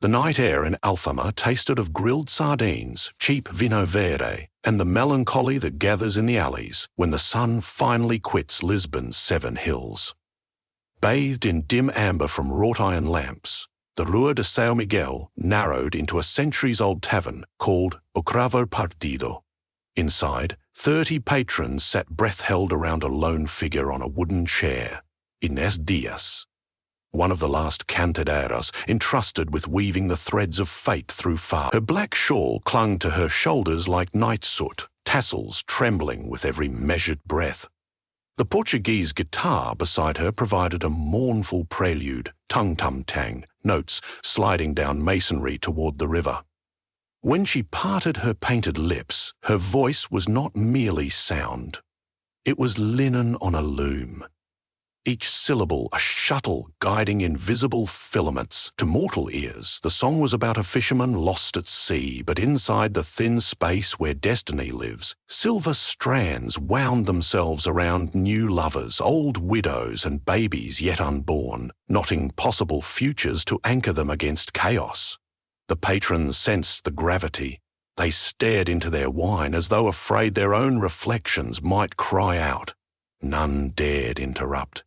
The night air in Alfama tasted of grilled sardines, cheap vino verde, and the melancholy that gathers in the alleys when the sun finally quits Lisbon's 7 hills. Bathed in dim amber from wrought iron lamps, the Rua de São Miguel narrowed into a centuries-old tavern called O Cravo Partido. Inside, 30 patrons sat breath-held around a lone figure on a wooden chair, Inés Diaz, one of the last cantaderas entrusted with weaving the threads of fate through fire. Her black shawl clung to her shoulders like night soot, tassels trembling with every measured breath. The Portuguese guitar beside her provided a mournful prelude, tung-tum-tang, notes sliding down masonry toward the river. When she parted her painted lips, her voice was not merely sound. It was linen on a loom. Each syllable a shuttle guiding invisible filaments. To mortal ears, the song was about a fisherman lost at sea, but inside the thin space where destiny lives, silver strands wound themselves around new lovers, old widows, and babies yet unborn, knotting possible futures to anchor them against chaos. The patrons sensed the gravity. They stared into their wine as though afraid their own reflections might cry out. None dared interrupt.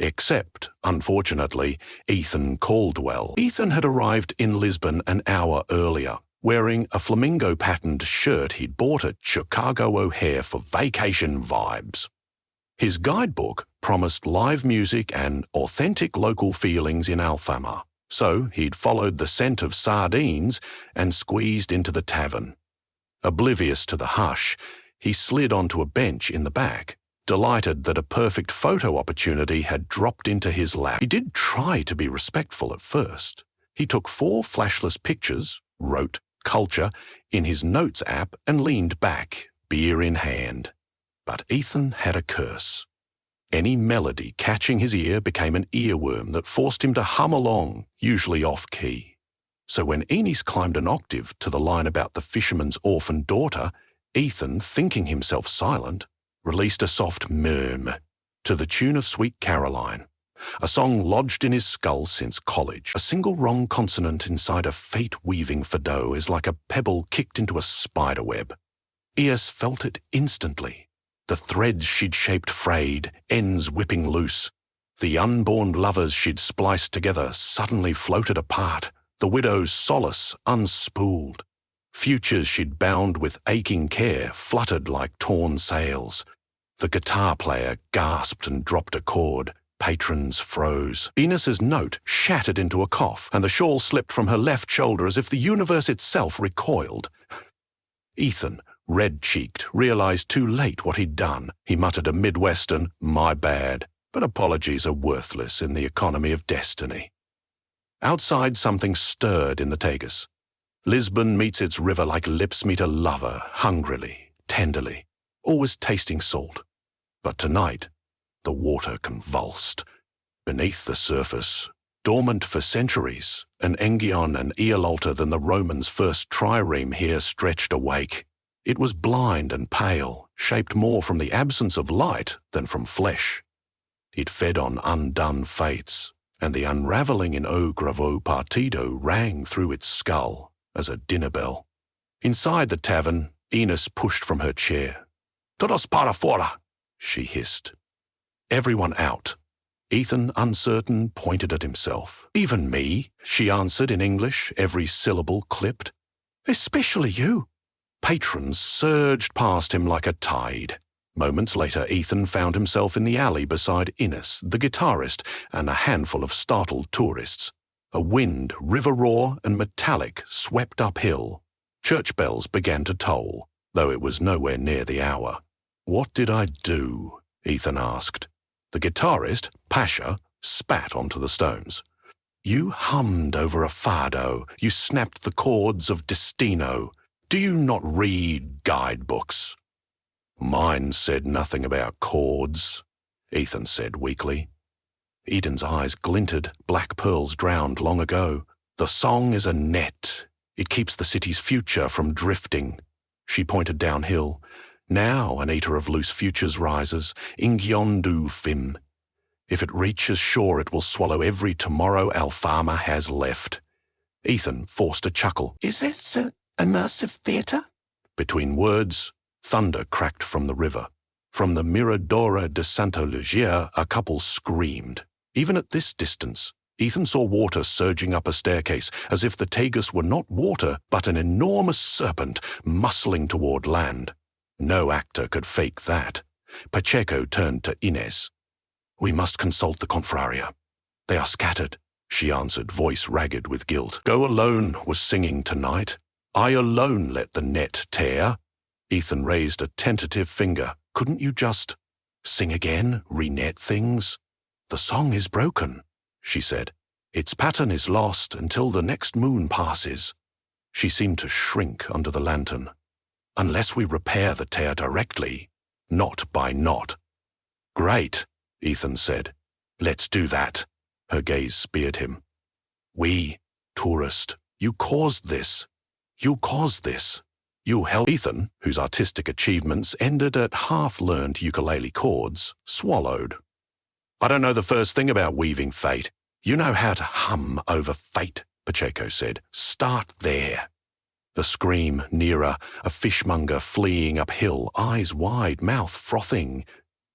Except, unfortunately, Ethan Caldwell. Ethan had arrived in Lisbon an hour earlier, wearing a flamingo-patterned shirt he'd bought at Chicago O'Hare for vacation vibes. His guidebook promised live music and authentic local feelings in Alfama, so he'd followed the scent of sardines and squeezed into the tavern. Oblivious to the hush, he slid onto a bench in the back, delighted that a perfect photo opportunity had dropped into his lap. He did try to be respectful at first. He took 4 flashless pictures, wrote "culture" in his notes app and leaned back, beer in hand. But Ethan had a curse. Any melody catching his ear became an earworm that forced him to hum along, usually off-key. So when Inés climbed an octave to the line about the fisherman's orphan daughter, Ethan, thinking himself silent, released a soft murmur to the tune of Sweet Caroline, a song lodged in his skull since college. A single wrong consonant inside a fate-weaving fado is like a pebble kicked into a spiderweb. Inés felt it instantly. The threads she'd shaped frayed, ends whipping loose. The unborn lovers she'd spliced together suddenly floated apart, the widow's solace unspooled. Futures she'd bound with aching care fluttered like torn sails. The guitar player gasped and dropped a chord. Patrons froze. Inés's note shattered into a cough, and the shawl slipped from her left shoulder as if the universe itself recoiled. Ethan, red-cheeked, realized too late what he'd done. He muttered a Midwestern, "My bad," but apologies are worthless in the economy of destiny. Outside, something stirred in the Tagus. Lisbon meets its river like lips meet a lover, hungrily, tenderly, always tasting salt. But tonight, the water convulsed. Beneath the surface, dormant for centuries, an Engion and eel older than the Romans' first trireme here stretched awake. It was blind and pale, shaped more from the absence of light than from flesh. It fed on undone fates, and the unravelling in O Cravo Partido rang through its skull as a dinner bell. Inside the tavern, Inés pushed from her chair. "Todos para fora," she hissed. "Everyone out." Ethan, uncertain, pointed at himself. "Even me," she answered in English, every syllable clipped. "Especially you." Patrons surged past him like a tide. Moments later, Ethan found himself in the alley beside Inés, the guitarist, and a handful of startled tourists. A wind, river-raw and metallic, swept uphill. Church bells began to toll, though it was nowhere near the hour. "What did I do?" Ethan asked. The guitarist, Pasha, spat onto the stones. "You hummed over a fado. You snapped the chords of Destino. Do you not read guidebooks?" "Mine said nothing about chords," Ethan said weakly. Eden's eyes glinted, black pearls drowned long ago. "The song is a net. It keeps the city's future from drifting." She pointed downhill. "Now an eater of loose futures rises, Ingyondu Fim. If it reaches shore, it will swallow every tomorrow Alfama has left. Ethan forced a chuckle. Is this an immersive theatre? Between words, thunder cracked from the river. From the Miradora de Santa Lucia, a couple screamed. Even at this distance, Ethan saw water surging up a staircase, as if the Tagus were not water, but an enormous serpent muscling toward land. No actor could fake that. Pacheco turned to Inés. "We must consult the confraria. They are scattered," she answered, voice ragged with guilt. "Go Alone was singing tonight. I alone let the net tear." Ethan raised a tentative finger. "Couldn't you just sing again, re-net things?" "The song is broken," she said. "Its pattern is lost until the next moon passes." She seemed to shrink under the lantern. "Unless we repair the tear directly, knot by knot." "Great," Ethan said. "Let's do that." Her gaze speared him. "We, tourist, you caused this. You caused this. You helped." Ethan, whose artistic achievements ended at half-learned ukulele chords, swallowed. "I don't know the first thing about weaving fate. You know how to hum over fate," Pacheco said. "Start there." The scream nearer, a fishmonger fleeing uphill, eyes wide, mouth frothing.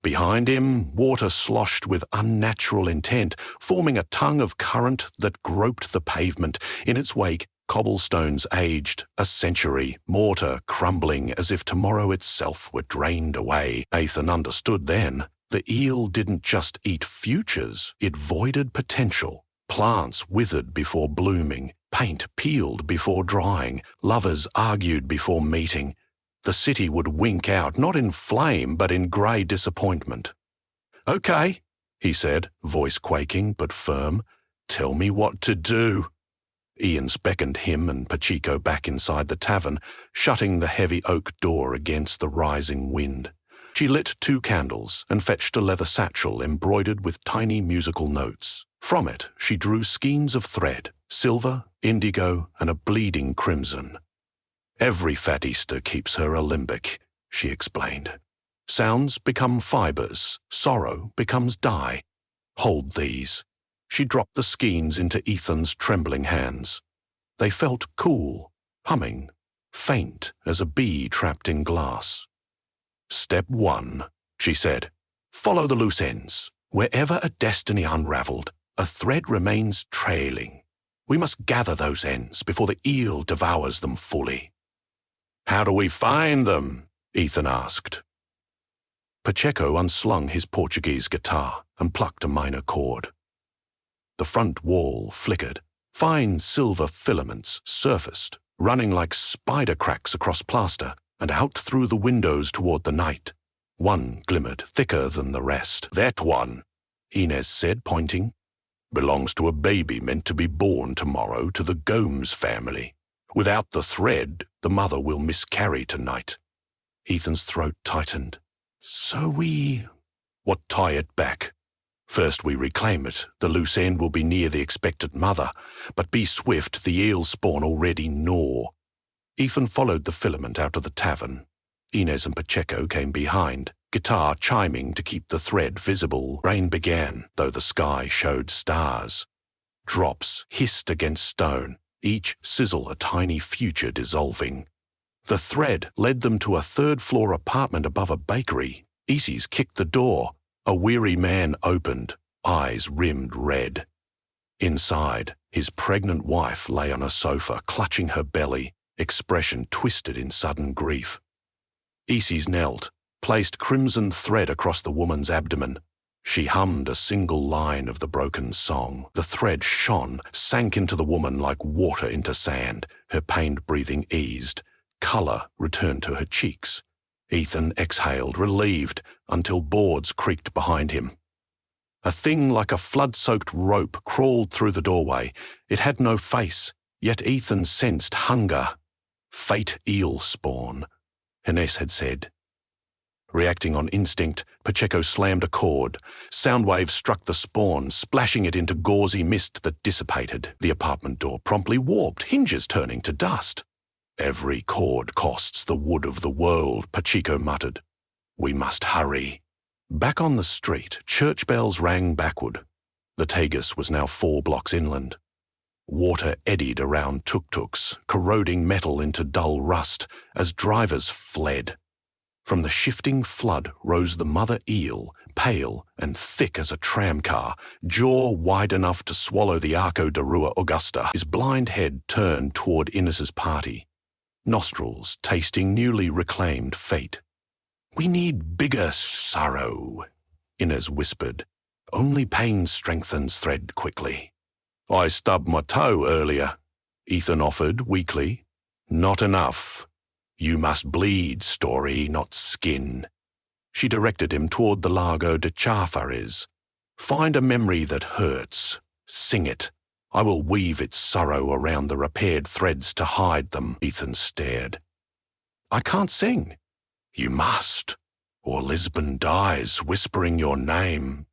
Behind him, water sloshed with unnatural intent, forming a tongue of current that groped the pavement. In its wake, cobblestones aged, a century, mortar crumbling as if tomorrow itself were drained away. Ethan understood then. The eel didn't just eat futures, it voided potential. Plants withered before blooming, paint peeled before drying, lovers argued before meeting. The city would wink out, not in flame, but in grey disappointment. "Okay," he said, voice quaking but firm. "Tell me what to do." Ian beckoned him and Pacheco back inside the tavern, shutting the heavy oak door against the rising wind. She lit 2 candles and fetched a leather satchel embroidered with tiny musical notes. From it, she drew skeins of thread, silver, indigo, and a bleeding crimson. "Every fat Easter keeps her a limbic," she explained. "Sounds become fibres, sorrow becomes dye. Hold these." She dropped the skeins into Ethan's trembling hands. They felt cool, humming, faint as a bee trapped in glass. "Step 1, she said. "Follow the loose ends. Wherever a destiny unravelled, a thread remains trailing. We must gather those ends before the eel devours them fully." "How do we find them?" Ethan asked. Pacheco unslung his Portuguese guitar and plucked a minor chord. The front wall flickered. Fine silver filaments surfaced, running like spider cracks across plaster and out through the windows toward the night. One glimmered thicker than the rest. "That one," Inés said, pointing, "belongs to a baby meant to be born tomorrow to the Gomes family. Without the thread, the mother will miscarry tonight." Ethan's throat tightened. "So What, tie it back? First we reclaim it. The loose end will be near the expectant mother, but be swift, the eel spawn already gnaw." Ethan followed the filament out of the tavern. Inés and Pacheco came behind, guitar chiming to keep the thread visible. Rain began, though the sky showed stars. Drops hissed against stone, each sizzle a tiny future dissolving. The thread led them to a 3rd-floor apartment above a bakery. Isis kicked the door. A weary man opened, eyes rimmed red. Inside, his pregnant wife lay on a sofa, clutching her belly, expression twisted in sudden grief. Isis knelt, placed crimson thread across the woman's abdomen. She hummed a single line of the broken song. The thread shone, sank into the woman like water into sand. Her pained breathing eased. Colour returned to her cheeks. Ethan exhaled, relieved, until boards creaked behind him. A thing like a flood-soaked rope crawled through the doorway. It had no face, yet Ethan sensed hunger. "Fate eel spawn," Inés had said. Reacting on instinct, Pacheco slammed a cord. Sound waves struck the spawn, splashing it into gauzy mist that dissipated. The apartment door promptly warped, hinges turning to dust. "Every cord costs the wood of the world," Pacheco muttered. "We must hurry." Back on the street, church bells rang backward. The Tagus was now 4 blocks inland. Water eddied around tuk-tuks, corroding metal into dull rust as drivers fled. From the shifting flood rose the mother eel, pale and thick as a tramcar, jaw wide enough to swallow the Arco de Rua Augusta. His blind head turned toward Inez's party, nostrils tasting newly reclaimed fate. "We need bigger sorrow," Inez whispered. "Only pain strengthens thread quickly." "I stubbed my toe earlier," Ethan offered weakly. "Not enough. You must bleed, story, not skin." She directed him toward the Lago de Chafares. "Find a memory that hurts. Sing it. I will weave its sorrow around the repaired threads to hide them." Ethan stared. "I can't sing." "You must, or Lisbon dies whispering your name."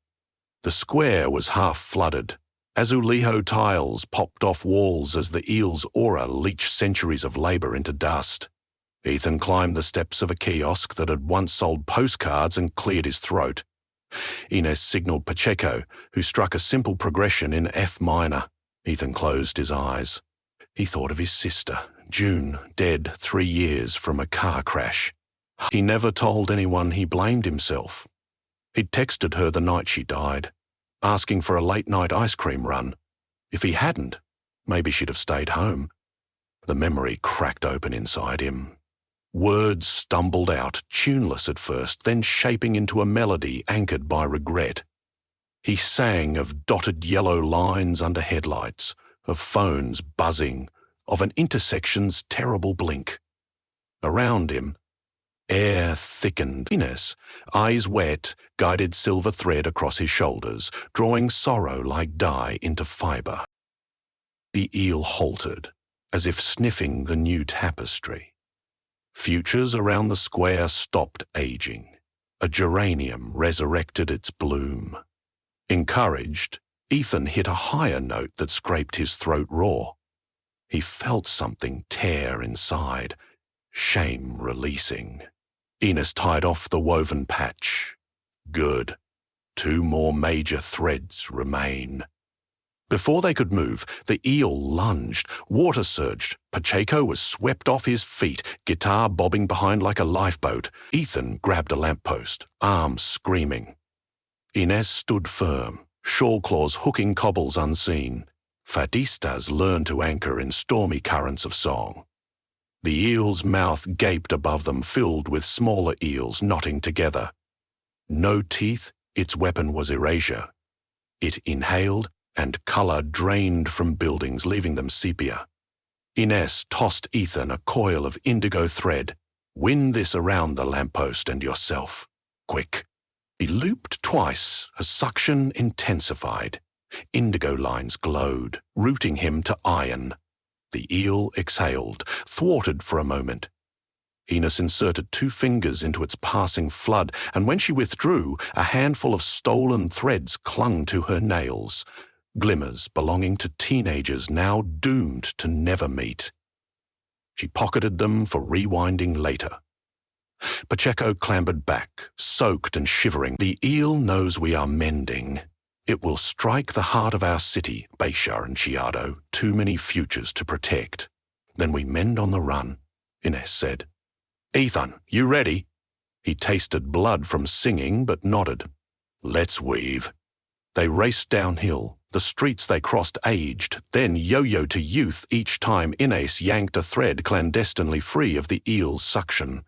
The square was half flooded. Azulejo tiles popped off walls as the eel's aura leached centuries of labor into dust. Ethan climbed the steps of a kiosk that had once sold postcards and cleared his throat. Inez signaled Pacheco, who struck a simple progression in F minor. Ethan closed his eyes. He thought of his sister, June, dead 3 years from a car crash. He never told anyone he blamed himself. He'd texted her the night she died, asking for a late-night ice cream run. If he hadn't, maybe she'd have stayed home. The memory cracked open inside him. Words stumbled out, tuneless at first, then shaping into a melody anchored by regret. He sang of dotted yellow lines under headlights, of phones buzzing, of an intersection's terrible blink. Around him, air thickened. Inez, eyes wet, guided silver thread across his shoulders, drawing sorrow like dye into fibre. The eel halted, as if sniffing the new tapestry. Futures around the square stopped aging. A geranium resurrected its bloom. Encouraged, Ethan hit a higher note that scraped his throat raw. He felt something tear inside, shame releasing. Inez tied off the woven patch. Good. 2 more major threads remain. Before they could move, the eel lunged, water surged. Pacheco was swept off his feet, guitar bobbing behind like a lifeboat. Ethan grabbed a lamppost, arms screaming. Inez stood firm, shawl claws hooking cobbles unseen. Fadistas learn to anchor in stormy currents of song. The eel's mouth gaped above them, filled with smaller eels knotting together. No teeth, its weapon was erasure. It inhaled, and colour drained from buildings, leaving them sepia. Inez tossed Ethan a coil of indigo thread. "Wind this around the lamppost and yourself. Quick." He looped twice as suction intensified. Indigo lines glowed, rooting him to iron. The eel exhaled, thwarted for a moment. Inez inserted 2 fingers into its passing flood, and when she withdrew, a handful of stolen threads clung to her nails, glimmers belonging to teenagers now doomed to never meet. She pocketed them for rewinding later. Pacheco clambered back, soaked and shivering. "The eel knows we are mending. It will strike the heart of our city, Beisha and Chiado, too many futures to protect. Then we mend on the run," Inez said. "Ethan, you ready?" He tasted blood from singing, but nodded. "Let's weave." They raced downhill. The streets they crossed aged, then yo-yo to youth each time Inez yanked a thread clandestinely free of the eel's suction.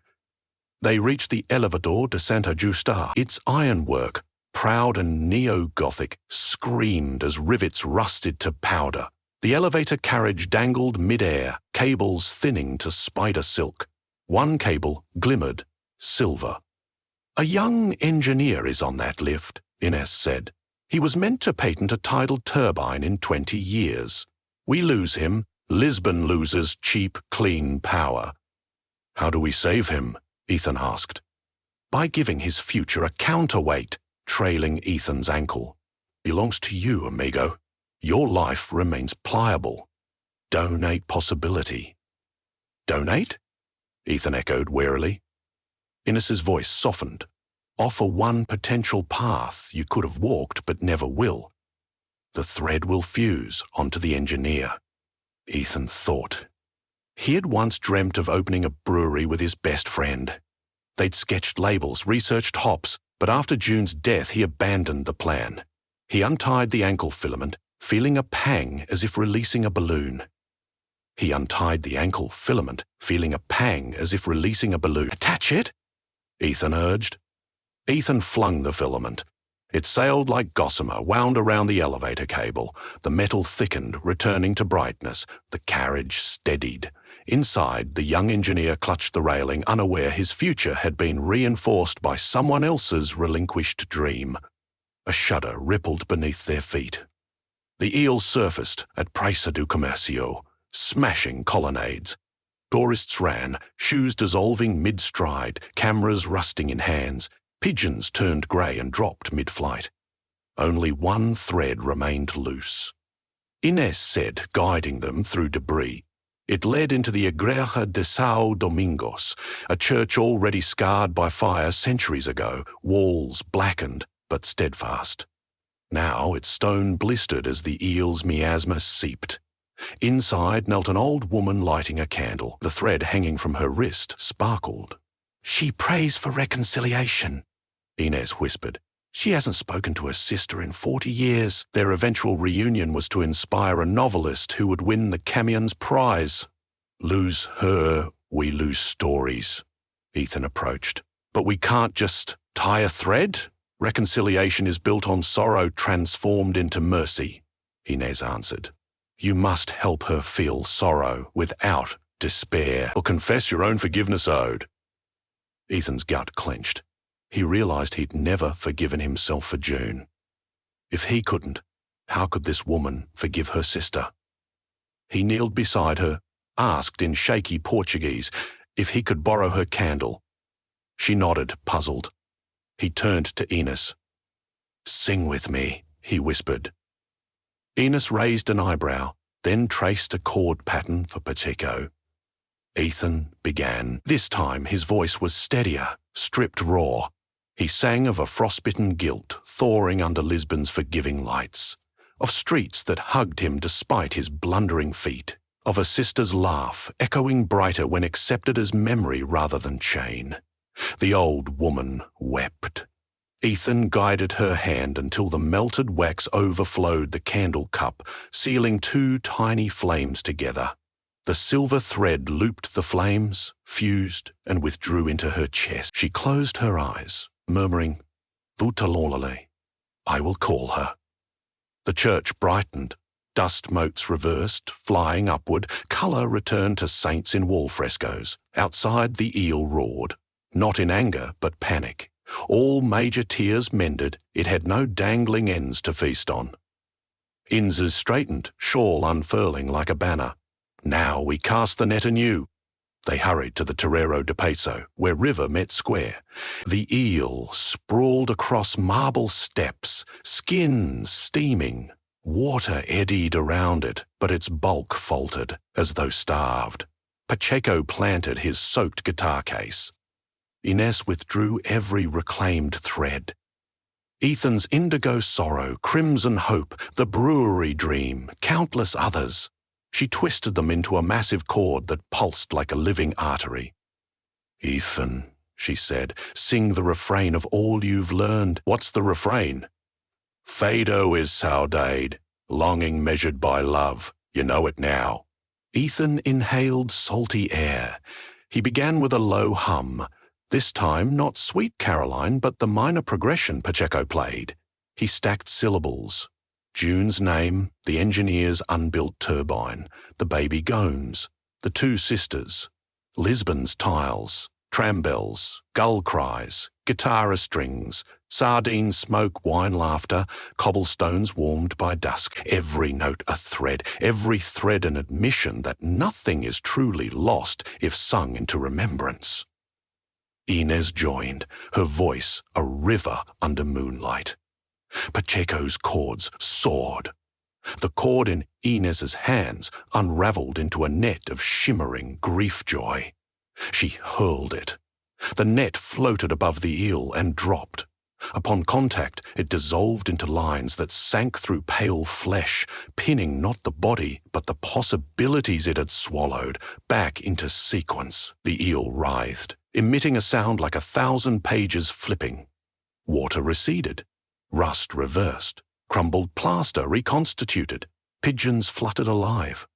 They reached the Elevador de Santa Justa. Its ironwork, proud and neo-Gothic, screamed as rivets rusted to powder. The elevator carriage dangled mid-air, cables thinning to spider silk. One cable glimmered, silver. "A young engineer is on that lift," Inez said. "He was meant to patent a tidal turbine in 20 years. We lose him, Lisbon loses cheap, clean power." "How do we save him?" Ethan asked. "By giving his future a counterweight," trailing Ethan's ankle. "Belongs to you, amigo. Your life remains pliable. Donate possibility." "Donate?" Ethan echoed warily. Inez's voice softened. "Offer one potential path you could have walked but never will. The thread will fuse onto the engineer. Ethan thought. He had once dreamt of opening a brewery with his best friend. They'd sketched labels, researched hops, but after June's death he abandoned the plan. He untied the ankle filament, feeling a pang as if releasing a balloon. He untied the ankle filament, feeling a pang as if releasing a balloon. "Attach it," Ethan urged. Ethan flung the filament. It sailed like gossamer, wound around the elevator cable. The metal thickened, returning to brightness. The carriage steadied. Inside, the young engineer clutched the railing, unaware his future had been reinforced by someone else's relinquished dream. A shudder rippled beneath their feet. The eel surfaced at Praça do Comércio, smashing colonnades. Tourists ran, shoes dissolving mid-stride, cameras rusting in hands. Pigeons turned grey and dropped mid-flight. Only one thread remained loose. Inés said, guiding them through debris. It led into the Igreja de São Domingos, a church already scarred by fire centuries ago, walls blackened but steadfast. Now its stone blistered as the eel's miasma seeped. Inside knelt an old woman lighting a candle. The thread hanging from her wrist sparkled. "She prays for reconciliation," Inés whispered. "She hasn't spoken to her sister in 40 years. Their eventual reunion was to inspire a novelist who would win the Camion's prize. Lose her, we lose stories." Ethan approached. "But we can't just tie a thread? Reconciliation is built on sorrow transformed into mercy," Inés answered. "You must help her feel sorrow without despair, or confess your own forgiveness owed." Ethan's gut clenched. He realized he'd never forgiven himself for June. If he couldn't, how could this woman forgive her sister? He kneeled beside her, asked in shaky Portuguese if he could borrow her candle. She nodded, puzzled. He turned to Inés. "Sing with me," he whispered. Inés raised an eyebrow, then traced a chord pattern for Pacheco. Ethan began. This time his voice was steadier, stripped raw. He sang of a frostbitten guilt thawing under Lisbon's forgiving lights, of streets that hugged him despite his blundering feet, of a sister's laugh echoing brighter when accepted as memory rather than chain. The old woman wept. Ethan guided her hand until the melted wax overflowed the candle cup, sealing two tiny flames together. The silver thread looped the flames, fused, and withdrew into her chest. She closed her eyes, murmuring, "Vutalolale, I will call her." The church brightened. Dust motes reversed, flying upward. Colour returned to saints in wall frescoes. Outside the eel roared. Not in anger, but panic. All major tears mended, it had no dangling ends to feast on. Inz's straightened, shawl unfurling like a banner. "Now we cast the net anew." They hurried to the Terreiro de Peso, where river met square. The eel sprawled across marble steps, skin steaming. Water eddied around it, but its bulk faltered, as though starved. Pacheco planted his soaked guitar case. Inés withdrew every reclaimed thread. Ethan's indigo sorrow, crimson hope, the brewery dream, countless others. She twisted them into a massive cord that pulsed like a living artery. "Ethan," she said, "sing the refrain of all you've learned." "What's the refrain?" "Fado is saudade, longing measured by love. You know it now." Ethan inhaled salty air. He began with a low hum. This time not Sweet Caroline, but the minor progression Pacheco played. He stacked syllables. June's name, the engineer's unbuilt turbine, the baby Gomes, the two sisters, Lisbon's tiles, tram bells, gull cries, guitar strings, sardine smoke, wine laughter, cobblestones warmed by dusk, every note a thread, every thread an admission that nothing is truly lost if sung into remembrance. Inés joined, her voice a river under moonlight. Pacheco's chords soared. The cord in Inés's hands unraveled into a net of shimmering grief-joy. She hurled it. The net floated above the eel and dropped. Upon contact, it dissolved into lines that sank through pale flesh, pinning not the body, but the possibilities it had swallowed, back into sequence. The eel writhed, emitting a sound like 1,000 pages flipping. Water receded. Rust reversed. Crumbled plaster reconstituted. Pigeons fluttered alive.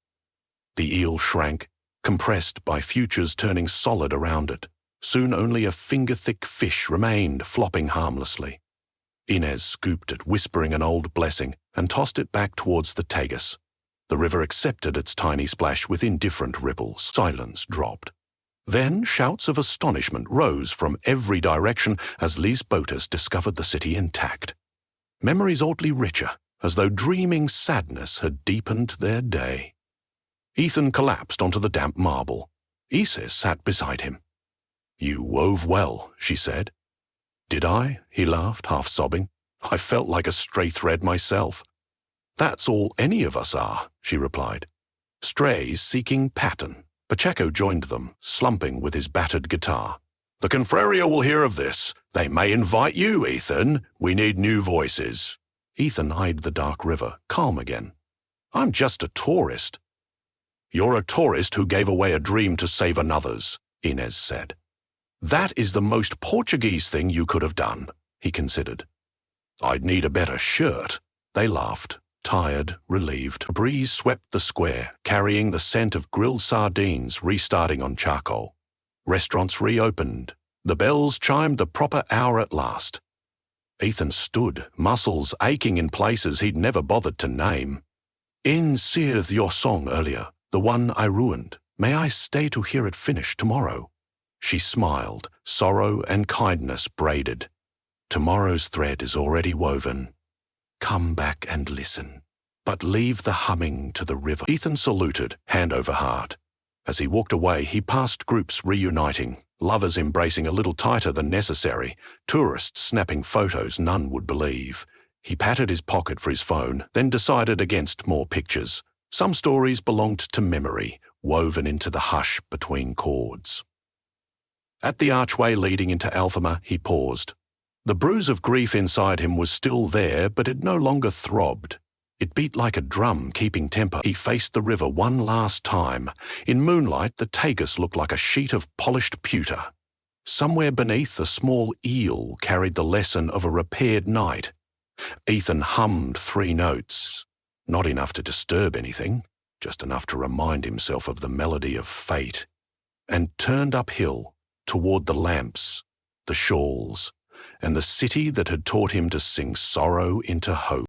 The eel shrank, compressed by futures turning solid around it. Soon only a finger-thick fish remained, flopping harmlessly. Inez scooped it, whispering an old blessing, and tossed it back towards the Tagus. The river accepted its tiny splash with indifferent ripples. Silence dropped. Then shouts of astonishment rose from every direction as Lisbotas discovered the city intact. Memories oddly richer, as though dreaming sadness had deepened their day. Ethan collapsed onto the damp marble. Isis sat beside him. "You wove well," she said. "Did I?" he laughed, half sobbing. "I felt like a stray thread myself." "That's all any of us are," she replied. "Strays seeking pattern." Pacheco joined them, slumping with his battered guitar. "The Confraria will hear of this. They may invite you, Ethan. We need new voices." Ethan eyed the dark river, calm again. "I'm just a tourist." "You're a tourist who gave away a dream to save another's," Inez said. "That is the most Portuguese thing you could have done," he considered. "I'd need a better shirt." They laughed, tired, relieved. A breeze swept the square, carrying the scent of grilled sardines restarting on charcoal. Restaurants reopened. The bells chimed the proper hour at last. Ethan stood, muscles aching in places he'd never bothered to name. "In Seeth your song earlier, the one I ruined. May I stay to hear it finish tomorrow?" She smiled, sorrow and kindness braided. "Tomorrow's thread is already woven. Come back and listen. But leave the humming to the river." Ethan saluted, hand over heart. As he walked away, he passed groups reuniting, lovers embracing a little tighter than necessary, tourists snapping photos none would believe. He patted his pocket for his phone, then decided against more pictures. Some stories belonged to memory, woven into the hush between chords. At the archway leading into Alfama, he paused. The bruise of grief inside him was still there, but it no longer throbbed. It beat like a drum, keeping temper. He faced the river one last time. In moonlight, the Tagus looked like a sheet of polished pewter. Somewhere beneath, a small eel carried the lesson of a repaired night. Ethan hummed 3 notes. Not enough to disturb anything, just enough to remind himself of the melody of fate. And turned uphill, toward the lamps, the shawls, and the city that had taught him to sing sorrow into hope.